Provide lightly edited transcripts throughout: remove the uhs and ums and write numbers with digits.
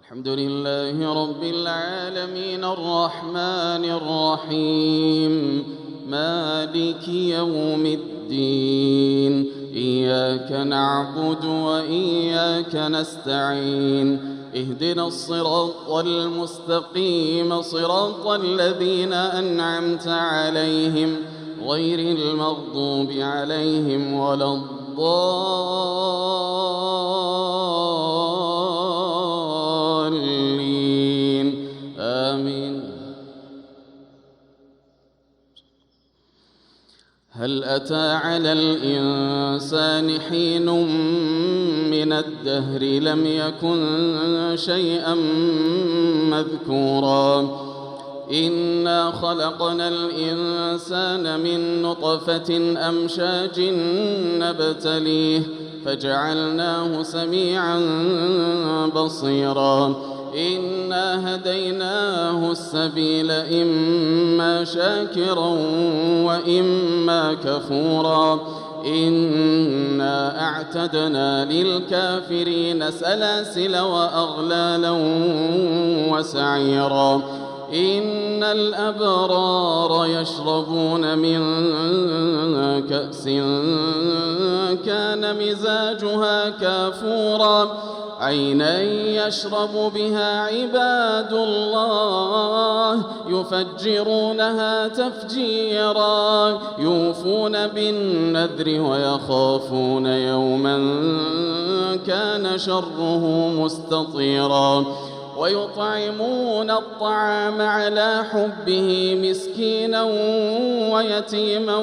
الحمد لله رب العالمين الرحمن الرحيم مالك يوم الدين إياك نعبد وإياك نستعين اهدنا الصراط المستقيم صراط الذين أنعمت عليهم غير المغضوب عليهم ولا الضالين آمين. هل أتى على الإنسان حين من الدهر لم يكن شيئا مذكورا إنا خلقنا الإنسان من نطفة أمشاج نبتليه فجعلناه سميعا بصيرا إنا هديناه السبيل إما شاكرا وإما كفورا إنا أعتدنا للكافرين سلاسل وأغلالا وسعيرا إن الأبرار يشربون من كأس كان مزاجها كافورا عينا يشرب بها عباد الله يفجرونها تفجيرا يوفون بالنذر ويخافون يوما كان شره مستطيرا ويطعمون الطعام على حبه مسكينا ويتيما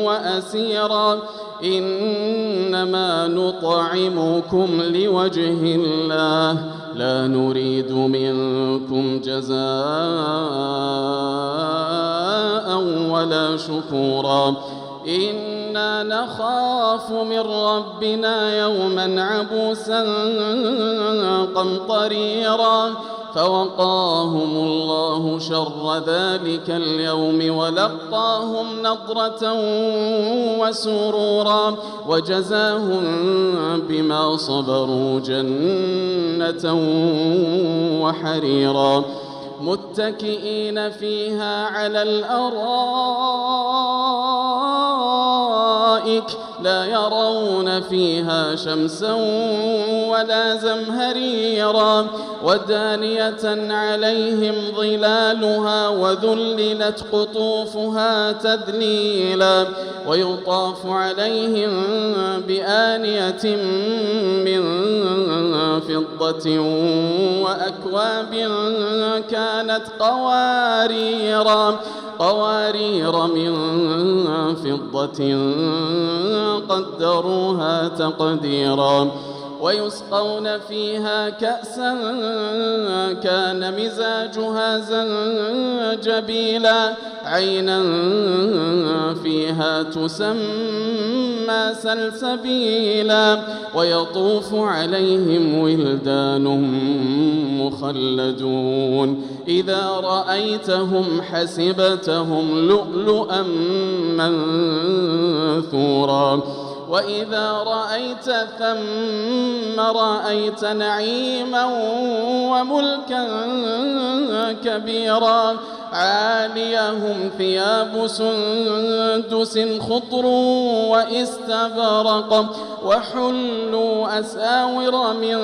وأسيرا إنما نطعمكم لوجه الله لا نريد منكم جزاء ولا شكورا إنا نخاف من ربنا يوما عبوسا قمطريرا فوقاهم الله شر ذلك اليوم ولقاهم نضرة وسرورا وجزاهم بما صبروا جنة وحريرا متكئين فيها على الأرائك لا يرون فيها شمسا ولا زمهريرا ودانية عليهم ظلالها وذللت قطوفها تذليلا ويطاف عليهم بآنية من فضة وأكواب كانت قوارير من فضة قدروها تقديرا ويسقون فيها كأسا كان مزاجها زنجبيلا عينا فيها تسمى سلسبيلا ويطوف عليهم ولدان مخلدون إذا رأيتهم حسبتهم لؤلؤا منثورا وإذا رأيت ثم رأيت نعيما وملكا كبيرا عاليهم ثياب سندس خضر واستبرق وحلوا أساور من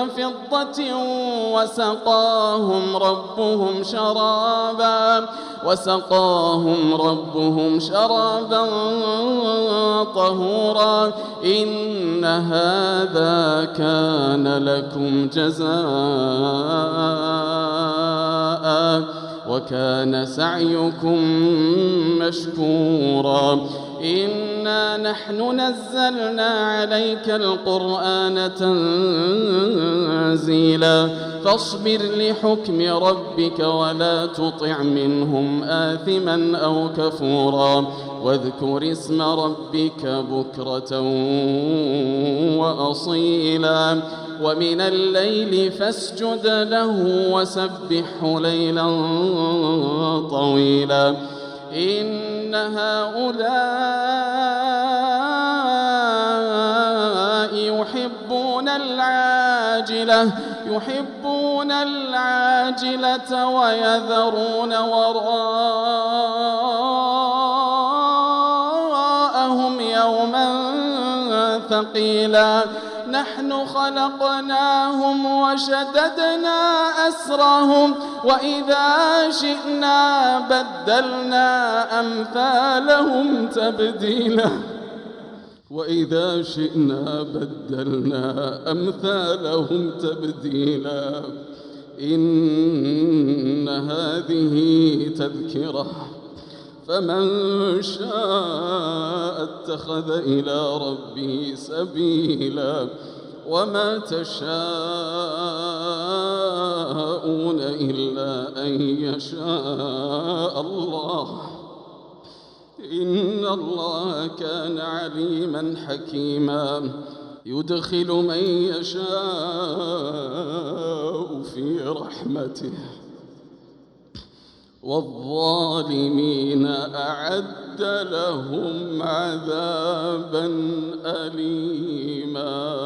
فضة وسقاهم ربهم شرابا طهورا إن هذا كان لكم جزاء وكان سعيكم مشكورا إنا نحن نزلنا عليك القرآن تنزيلا فاصبر لحكم ربك ولا تطع منهم آثما أو كفورا واذكر اسم ربك بكرة وأصيلا ومن الليل فاسجد له وسبحه ليلا طويلا إن هؤلاء يحبون العاجلة يحبون العاجلة ويذرون وراءهم يوما ثقيلا نحن خلقناهم وشددنا أسرهم وإذا شئنا بدلنا أمثالهم تبديلا إن هذه تذكرة فمن شاء اتخذ إلى ربه سبيلا وما تشاءون إلا أن يشاء الله إن الله كان عليما حكيما يدخل من يشاء في رحمته والظالمين أعد لهم عذابا أليما.